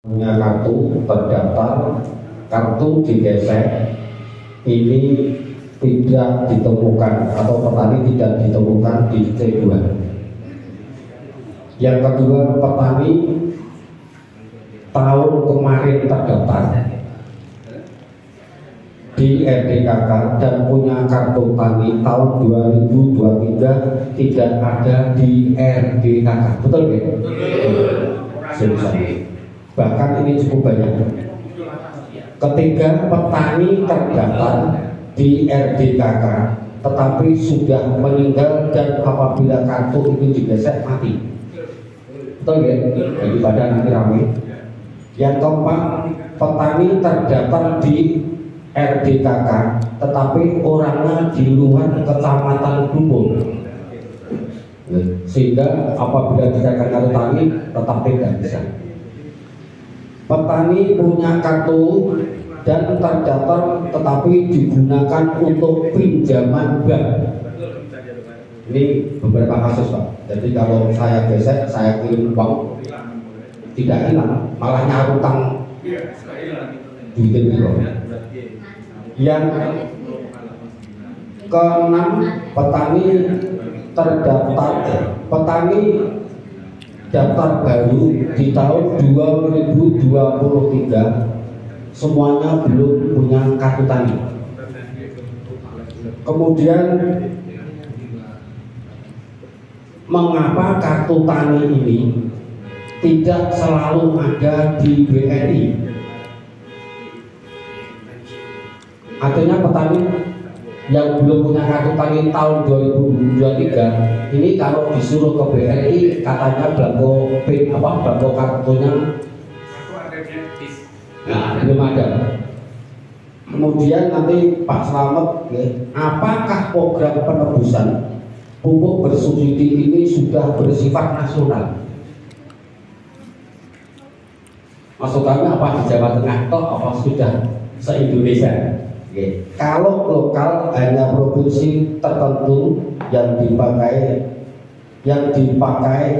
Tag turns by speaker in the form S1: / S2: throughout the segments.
S1: punya kartu terdaftar, kartu digesek, ini tidak ditemukan atau petani tidak ditemukan di C2. Yang kedua, petani tahun kemarin terdaftar di RDKK dan punya kartu tani tahun 2023 tidak ada di RDKK. Betul nggak? Bahkan ini cukup banyak. Ketiga, petani terdaftar di RDKK tetapi sudah meninggal dan apabila kartu itu digesek mati. Betul ya? Daripada nanti ramai. Yang keempat, petani terdaftar di RDKK tetapi orangnya di luar kecamatan Dukun, sehingga apabila dikatakan kartu tani tetap tidak bisa. Petani punya kartu dan terdaftar tetapi digunakan untuk pinjaman bank. Ini beberapa kasus Pak. Jadi kalau saya gesek, saya kirim uang, tidak hilang, malah nyarutang duitin itu. Yang keenam, petani terdaftar, petani daftar baru di tahun 2023 semuanya belum punya kartu tani. Kemudian mengapa kartu tani ini tidak selalu ada di BNI? Artinya petani yang belum punya kartu tani tahun 2023 ini kalau disuruh ke BNI katanya belangko kartunya belum ada. Kemudian nanti Pak Slamet, apakah program penebusan pupuk bersubsidi ini sudah bersifat nasional? Maksudnya apa di Jawa Tengah atau apa sudah se-Indonesia? Kalau lokal hanya provinsi tertentu yang dipakai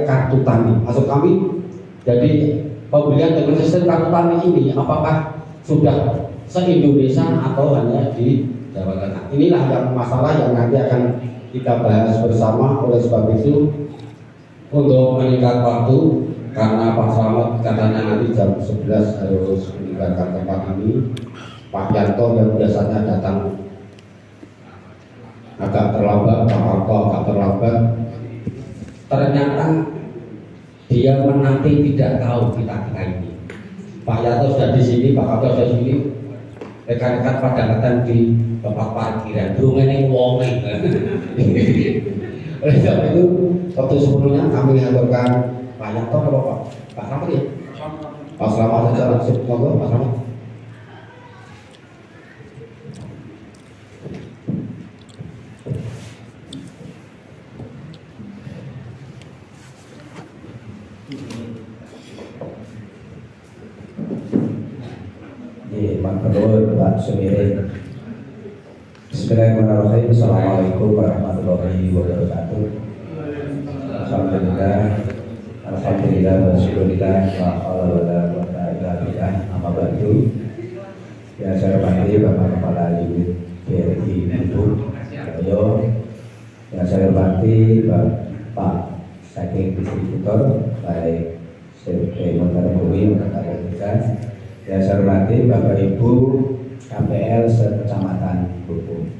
S1: kartu tani. Maksud kami, jadi pembelian dengan sistem kartu tani ini apakah sudah se-Indonesia atau hanya di Jawa Tengah? Inilah yang masalah yang nanti akan kita bahas bersama. Oleh sebab itu, untuk meningkat waktu, karena Pak Slamet katanya nanti jam 11 harus meninggalkan tempat ini, Pak Yanto yang biasanya datang agak terlambat, Pak Harto agak terlambat, ternyata dia menanti tidak tahu kita ini. Pak Yanto sudah di sini, Pak Harto sudah di sini, rekan-rekan pada datang di tempat parkiran, belum ini wonge. Oleh sebab itu, waktu sebelumnya kami mengaturkan Pak Yanto atau Pak Slamet ya? Pak Slamet saja langsung ngomong, Pak Slamet.
S2: Pak Sumire. Bismillahirrahmanirrahim. Assalamualaikum warahmatullahi wabarakatuh. Alhamdulillah wasyukurillah wa ala wa amma ba'du. Ya, saya hormati Bapak Kepala Unit BRI Buduk Jaya. Ya, saya hormati Bapak Saking Distributor baik Montar Bumi Montar Tiga. Ya, saya hormati Bapak Ibu KPL sekecamatan Buku.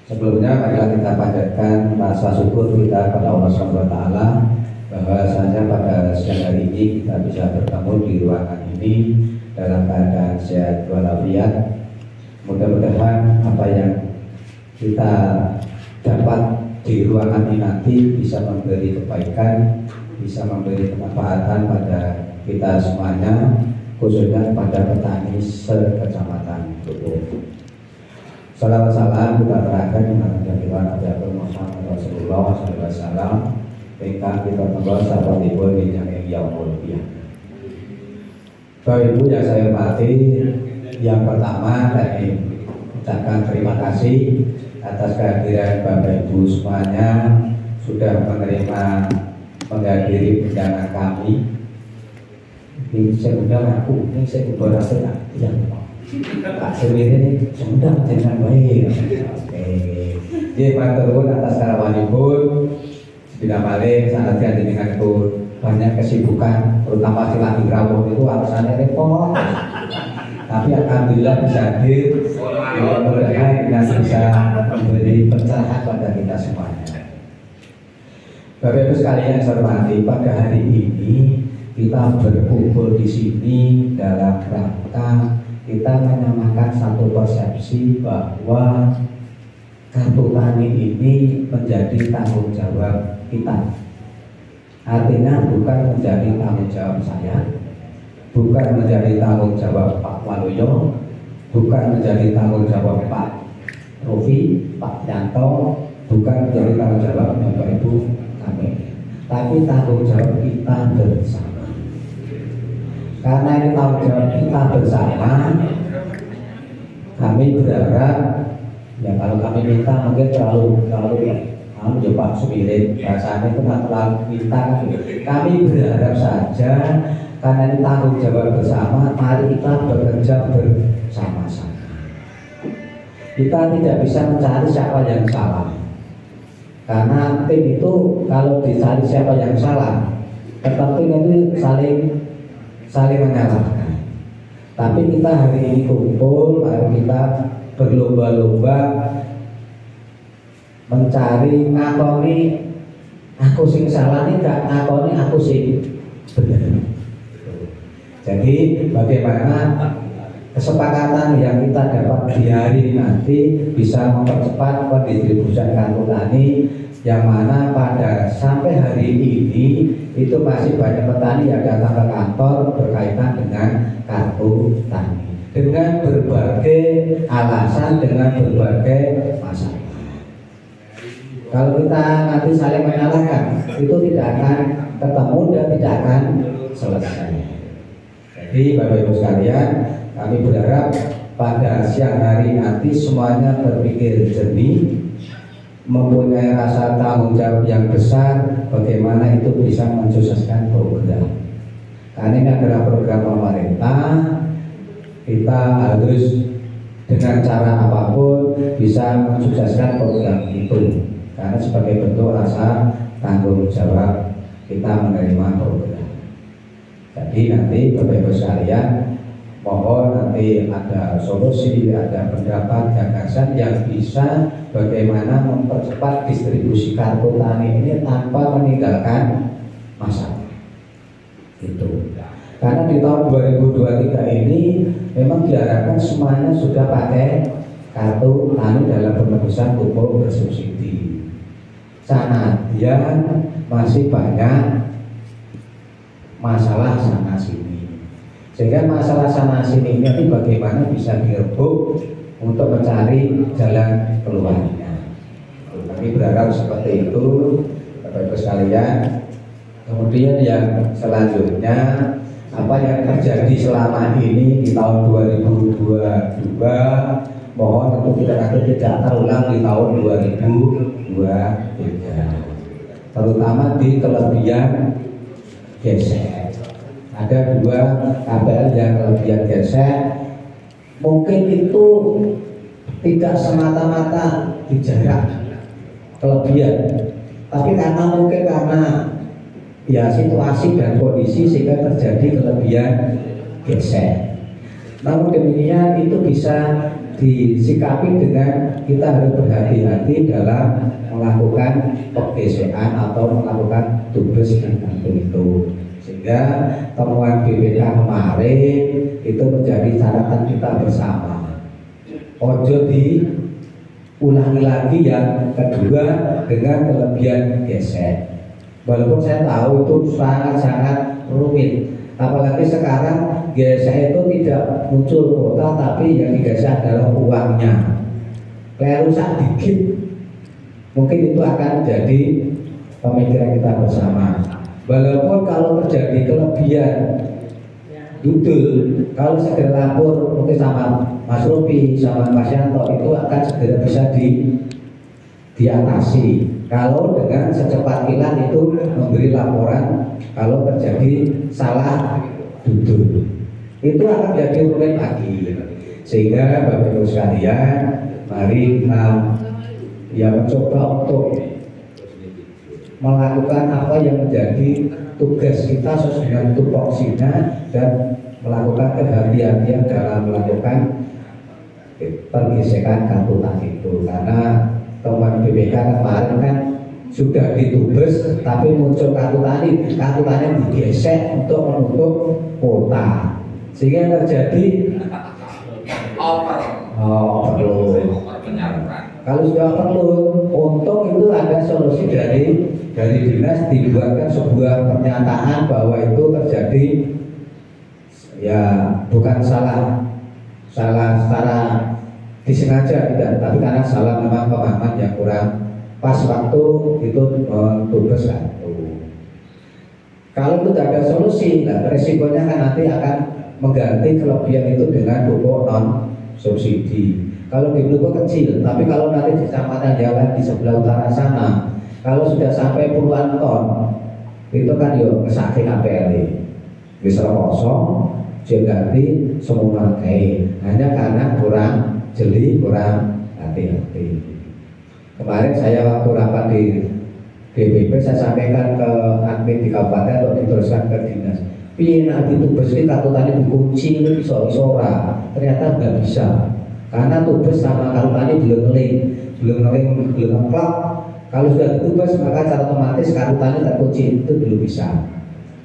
S2: Sebelumnya marilah kita panjatkan rasa syukur kita pada Allah SWT bahwasanya pada siang hari ini kita bisa bertemu di ruangan ini dalam keadaan sehat walafiat. Mudah-mudahan apa yang kita dapat di ruangan ini nanti bisa memberi kebaikan, bisa memberi kemanfaatan pada kita semuanya, khususnya pada petani sekecamatan Buku. Salawat salam kita terangkan dengan jalan Nabi Muhammad Rasulullah SAW. Ingkang kita tembak sahabat ibu yang mulia. Bapak Ibu yang saya hormati, yang pertama saya ucapkan terima kasih atas kehadiran Bapak Ibu semuanya sudah menerima menghadiri undangan kami Ini saya undang aku, ini saya undang saya yang Pak Sewir ini undang dengan baik. Oke, jadi matur nuwun atas karawanipun. Tidak balik saat jadi denganku banyak kesibukan, terutama silaturahmi rawuh itu alasannya repot. Tapi alhamdulillah bisa hadir. Mudah-mudahan kita bisa memberi pencerahan pada kita semuanya. Bapak Ibu sekalian saya hormati, pada hari ini kita berkumpul di sini dalam rangka kita menyamakan satu persepsi bahwa kartu tani ini menjadi tanggung jawab kita. Artinya bukan menjadi tanggung jawab saya, bukan menjadi tanggung jawab Pak Waluyo, bukan menjadi tanggung jawab Pak Rofi, Pak Yanto, bukan menjadi tanggung jawab Bapak Ibu kami, tapi tanggung jawab kita bersama. Karena ini tanggung jawab kita bersama, kami berharap ya kalau kami minta mungkin terlalu ya Pak Sumirin rasanya itu nggak terlalu minta. Kami berharap saja karena ini tanggung jawab bersama, mari kita bekerja bersama-sama. Kita tidak bisa mencari siapa yang salah, karena tim itu kalau dicari siapa yang salah, kepentingan itu saling menyalahkan. Tapi kita hari ini kumpul, mari kita berlomba-lomba mencari ngakoni aku sing salah nih, gak ngakoni aku sing benar. Jadi bagaimana kesepakatan yang kita dapat di hari ini nanti bisa mempercepat pendistribusian kartu tani, yang mana pada sampai hari ini itu masih banyak petani yang datang ke kantor berkaitan dengan kartu tani dengan berbagai alasan, dengan berbagai masalah. Kalau kita nanti saling menyalahkan, itu tidak akan ketemu dan tidak akan selesai. Jadi Bapak Ibu sekalian, kami berharap pada siang hari nanti semuanya berpikir jernih, mempunyai rasa tanggung jawab yang besar, bagaimana itu bisa mensukseskan program. Karena ini adalah program pemerintah, kita harus dengan cara apapun bisa mensukseskan program itu. Karena sebagai bentuk rasa tanggung jawab kita menerima program. Jadi nanti Bapak Ibu sekalian, mohon nanti ada solusi, ada pendapat, gagasan yang bisa bagaimana mempercepat distribusi kartu tani ini tanpa meninggalkan masalah. Itu. Karena di tahun 2023 ini memang diharapkan semuanya sudah pakai kartu tani dalam penebusan pupuk bersubsidi. Sanadyan masih banyak masalah sana sini, sehingga masalah sana sini ini bagaimana bisa direbut untuk mencari jalan keluarnya. Kami berharap seperti itu Bapak Ibu sekalian. Kemudian yang selanjutnya, apa yang terjadi selama ini di tahun 2022 mohon untuk tidak terulang di tahun 2023, terutama di kelebihan gesek. Ada 2 KPL yang kelebihan gesek. Mungkin itu tidak semata-mata di jarak kelebihan, tapi karena ya situasi dan kondisi sehingga terjadi kelebihan gesek. Namun demikian itu bisa disikapi dengan kita harus berhati-hati dalam melakukan penggesekan atau melakukan tugas itu, sehingga temuan BPK kemarin itu menjadi catatan kita bersama. Ojo diulangi lagi yang kedua dengan kelebihan gesek. Walaupun saya tahu itu sangat-sangat rumit, apalagi sekarang gesek itu tidak muncul kuota, tapi yang digesek adalah uangnya. Kayak rusak dikit, mungkin itu akan jadi pemikiran kita bersama. Walaupun kalau terjadi kelebihan dudul, kalau segera lapor mungkin sama Mas Rupi, sama Mas Yanto, itu akan segera bisa diatasi. Kalau dengan secepat kilat itu memberi laporan kalau terjadi salah duduk. Itu akan jadi rumit lagi. Sehingga Bapak Ibu sekalian, mari kita mencoba untuk melakukan apa yang menjadi tugas kita sesuai dengan tupoksinya dan melakukan kehati-hatian dalam melakukan pergesekan kartu tani itu. Karena teman BPK kemarin kan sudah ditubes tapi muncul kartu tani digesek untuk menutup kota, sehingga terjadi overload. Kalau sudah perlu, untung itu ada solusi dari dinas, dibuatkan sebuah pernyataan bahwa itu terjadi ya bukan salah secara disengaja tidak, tapi karena salah memang pemahaman yang kurang pas waktu itu tugas kartu. Kalau itu tidak ada solusi, nah resikonya kan nanti akan mengganti kelebihan itu dengan pupuk non subsidi. Kalau di pupuk kecil, tapi kalau nanti di kecamatan jalan di sebelah utara sana, kalau sudah sampai puluhan ton, itu kan yo ngesake KPL, bisa kosong, ganti semua kain, hanya karena kurang jeli, kurang hati-hati. Kemarin saya waktu rapat di DPP saya sampaikan ke admin di kabupaten untuk diteruskan ke dinas. Piye nak ditubes ini kartu tani dikunci itu isora, ternyata nggak bisa. Karena tubes sama kartu tani belum ngeklop. Kalau sudah ditubes maka secara otomatis kartu tani terkunci itu belum bisa.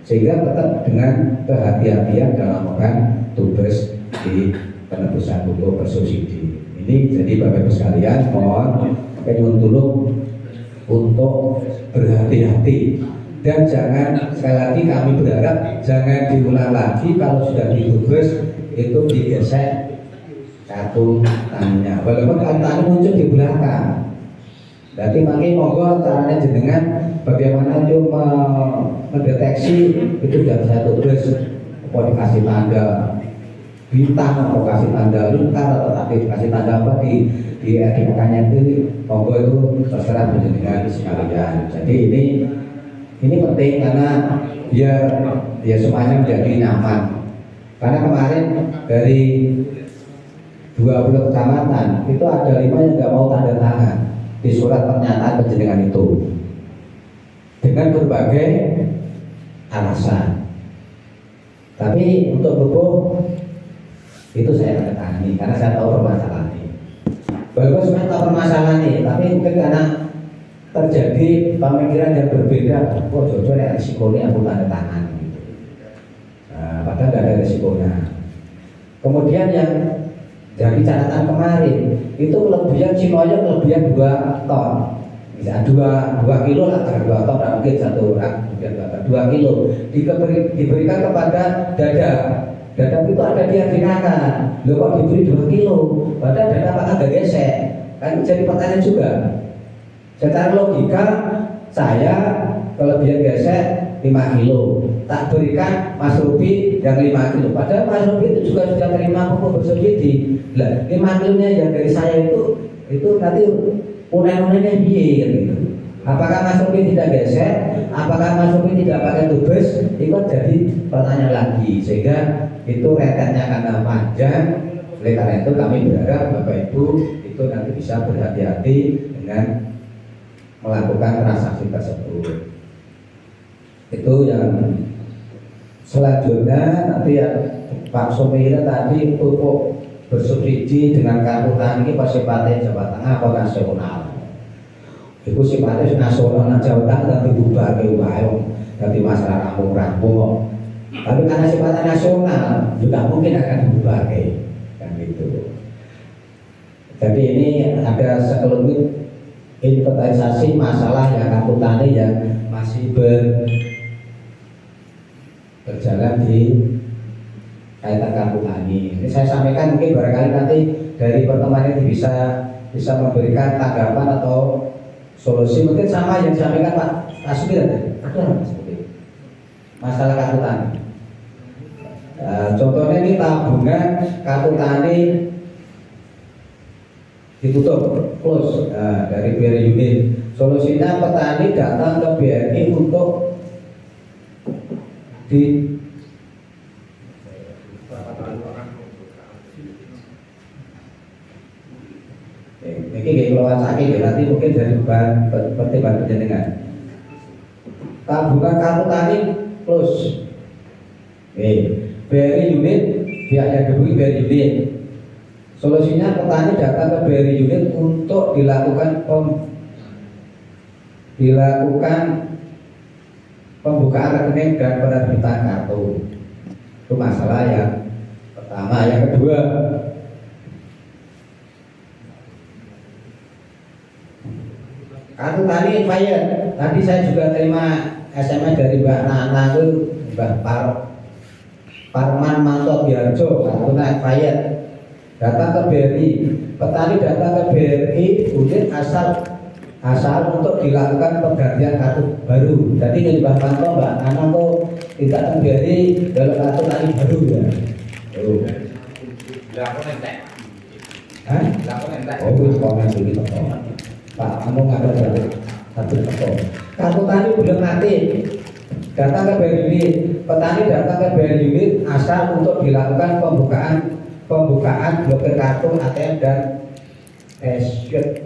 S2: Sehingga tetap dengan kehati-hatian dalam melakukan tubes di penebusan pupuk bersubsidi. Ini jadi Bapak Ibu sekalian mohon penyuwun tulung untuk berhati-hati dan jangan, sekali lagi kami berharap jangan diulang lagi kalau sudah ditubes itu digesek kartu taninya, walaupun kartu tani muncul di belakang. Berarti makin monggo caranya jenengan bagaimana itu mendeteksi itu sudah bisa tugas, apa dikasih tanda bintang atau kasih tanda lingkar atau dikasih tanda apa di etikanya itu, monggo itu terserah jenengan sekalian. Jadi ini penting karena biar ya semuanya menjadi nyaman. Karena kemarin dari 20 kecamatan itu ada 5 yang nggak mau tanda tangan di surat pernyataan penjenengan itu dengan berbagai alasan. Tapi untuk pupuk itu saya tanda tangani karena saya tahu permasalahan ini. Bagus saya tahu permasalahan ini, tapi mungkin karena terjadi pemikiran yang berbeda, kok jujur ya risikonya aku tanda tangan gitu. Nah, padahal nggak ada risikonya. Kemudian yang dari catatan kemarin itu kelebihan Cinoyo kelebihan 2 ton, bisa 2 kilo lah, 2 ton mungkin 1 orang, kemudian 2 kilo diberikan kepada Dadap itu ada di Adinaka, loh kok diberi 2 kilo, padahal Dadap akan gak gesek, kan jadi pertanyaan juga. Secara logika saya kelebihan gesek 5 kilo, tak berikan Mas Rupi yang 5 kilo, padahal Mas Rupi itu juga sudah terima pupuk bersubsidi. Lah 5 kilonya yang dari saya itu nanti unen-unennya biaya gitu. Apakah Mas Rupi tidak gesek? Apakah Mas Rupi tidak pakai tubes? Itu jadi pertanyaan lagi, sehingga itu rentetnya karena panjang. Oleh karena itu kami berharap Bapak Ibu itu nanti bisa berhati-hati dengan melakukan transaksi tersebut. Itu yang selanjutnya nanti ya Pak Sumira tadi pupuk bersubsidi dengan kartu tani sifatnya Jawa Tengah atau nasional. Itu sifatnya nasional, Jawa Tengah dan diubah ke Wayang dari masalah rampung-rampung. Tapi karena sifatnya nasional juga mungkin akan diubah kan gitu. Jadi ini ada sekelumit inventarisasi masalah yang kartu tani yang masih berjalan di kaitan kartu tani. Ini saya sampaikan mungkin barangkali nanti dari pertemuan ini bisa memberikan tanggapan atau solusi mungkin sama yang disampaikan Pak Asmir ada seperti masalah kartu tani. Contohnya ini tabungan kartu tani ditutup, close dari BRI unit. Solusinya petani datang ke BRI untuk Ini kalau sakit nanti mungkin jadi bahan pertimbangan jenengan. Tabungan kartu tani plus. BRI unit pihaknya diberi BRI unit. Solusinya petani datang ke BRI unit untuk dilakukan pembukaan rekening dan penerbitan kartu. Itu masalah yang pertama. Yang kedua, kartu tani expired. Tadi saya juga terima SMS dari Mbak Nana itu, Mbak Parman Manto Biarjo, kartu expired. Datang ke BRI, petani datang ke BRI unit asal untuk dilakukan penggantian kartu baru. Jadi ini Mbak Manto, Mbak Nana tuh tidak ke BRI dalam kartu tani baru ya.
S3: Dilakukan entek.
S2: Hah?
S3: Dilakukan entek.
S2: Oh, itu komen begitu. Pak, kamu nggak ada satu toko. Kartu tani belum mati. Datang ke BRI, petani datang ke BRI unit asal untuk dilakukan pembukaan blokir kartu ATM dan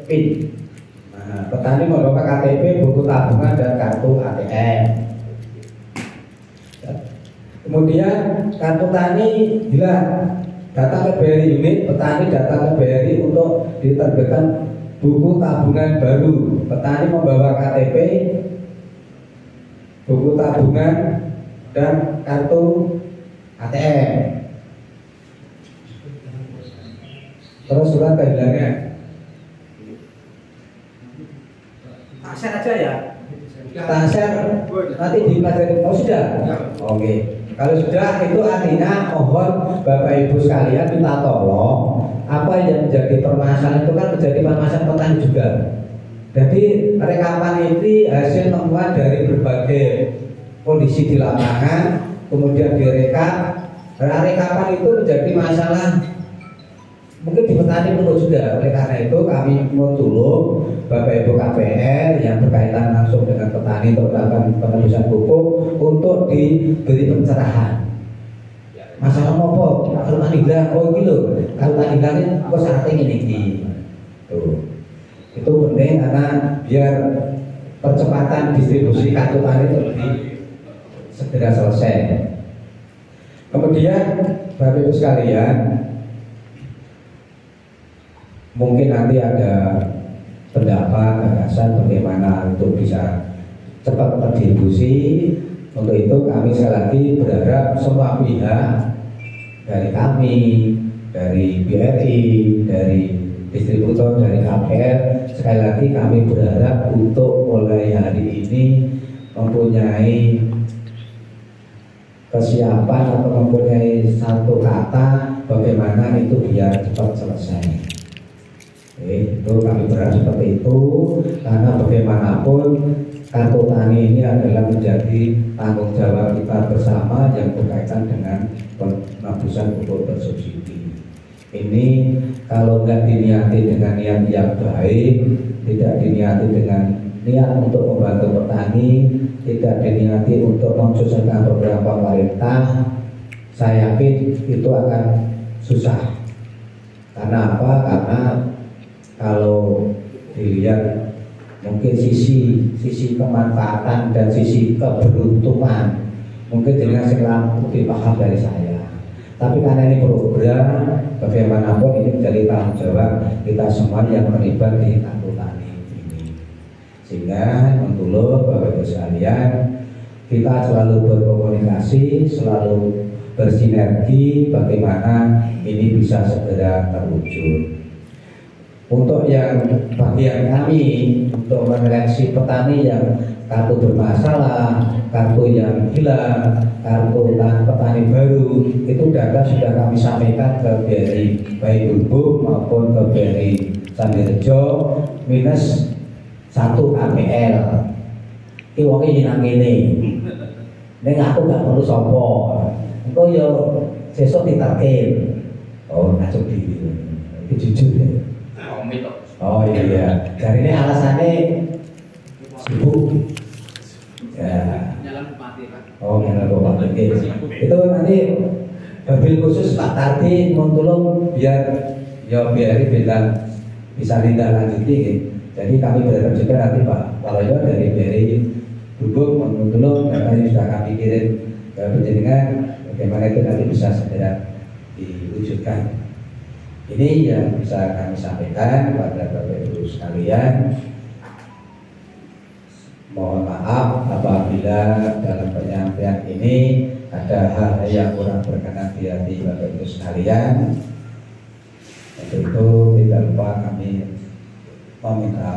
S2: PIN. Nah, petani membawa KTP, buku tabungan dan kartu ATM. Kemudian kartu tani hilang. Datang ke BRI unit, petani datang ke BRI untuk diterbitkan buku tabungan baru. Petani membawa KTP, buku tabungan dan kartu ATM. Terus surat kehilangan.
S3: Aset aja ya.
S2: Taser nanti dipelajari. Oh sudah. Oke. Kalau sudah itu artinya mohon Bapak Ibu sekalian minta tolong apa yang menjadi permasalahan itu kan menjadi permasalahan petani juga. Jadi rekaman ini hasil temuan dari berbagai kondisi di lapangan, kemudian direkam. Rekaman itu menjadi masalah mungkin di petani perlu juga. Oleh karena itu kami mau tolong Bapak Ibu KPR yang berkaitan langsung dengan petani untuk melakukan penebusan pupuk untuk diberi pencerahan. Masalah apa? Kalau tadi bilang, oh gitu. Kalau tadi bilang, kok syaratnya ini. Tuh. Itu penting karena biar percepatan distribusi kartu tani itu lebih segera selesai. Kemudian Bapak Ibu sekalian, mungkin nanti ada pendapat, gagasan bagaimana untuk bisa cepat terdistribusi. Untuk itu kami sekali lagi berharap semua pihak dari kami, dari BRI, dari distributor, dari KPR, sekali lagi kami berharap untuk mulai hari ini mempunyai kesiapan atau mempunyai satu kata bagaimana itu biar cepat selesai. Itu kami berharap seperti itu karena bagaimanapun kartu tani ini adalah menjadi tanggung jawab kita bersama yang berkaitan dengan penebusan pupuk bersubsidi. Ini kalau nggak diniati dengan niat yang baik, tidak diniati dengan niat untuk membantu petani, tidak diniati untuk mensukseskan program pemerintah, saya yakin itu akan susah. Karena apa? Karena kalau dilihat mungkin sisi kemanfaatan dan sisi keberuntungan mungkin dengan selang lebih paham dari saya. Tapi karena ini program, bagaimanapun ini menjadi tanggung jawab kita semua yang terlibat di kartu tani ini. Sehingga untuk Bapak Ibu sekalian, kita selalu berkomunikasi, selalu bersinergi bagaimana ini bisa segera terwujud. Untuk yang bagian kami untuk menyeleksi petani yang kartu bermasalah, kartu yang hilang, kartu petani baru, itu data sudah kami sampaikan ke BRI baik Bulbuk maupun ke BRI Sambirejo minus 1 KPL. Iki wong iki nang ngene. Ning aku gak perlu sopo. Engko yo sesuk diterke. Oh, ngacuk diri. Iki jujur ya. Oh iya, dari ini alasannya sibuk. Ya. Oh, nyala bupati. Itu nanti Bapak Wabil khusus Pak Tardi mohon tolong biar BRI bisa tindak lanjuti. Jadi kami berharap juga nanti Pak Waloyo dari BRI Dubuk mohon tolong data yang sudah kami kirim ke penjaringan bagaimana itu nanti bisa segera diwujudkan. Ini yang bisa kami sampaikan kepada Bapak Ibu sekalian. Mohon maaf apabila dalam penyampaian ini ada hal yang kurang berkenan di hati Bapak Ibu sekalian. Untuk itu tidak lupa kami meminta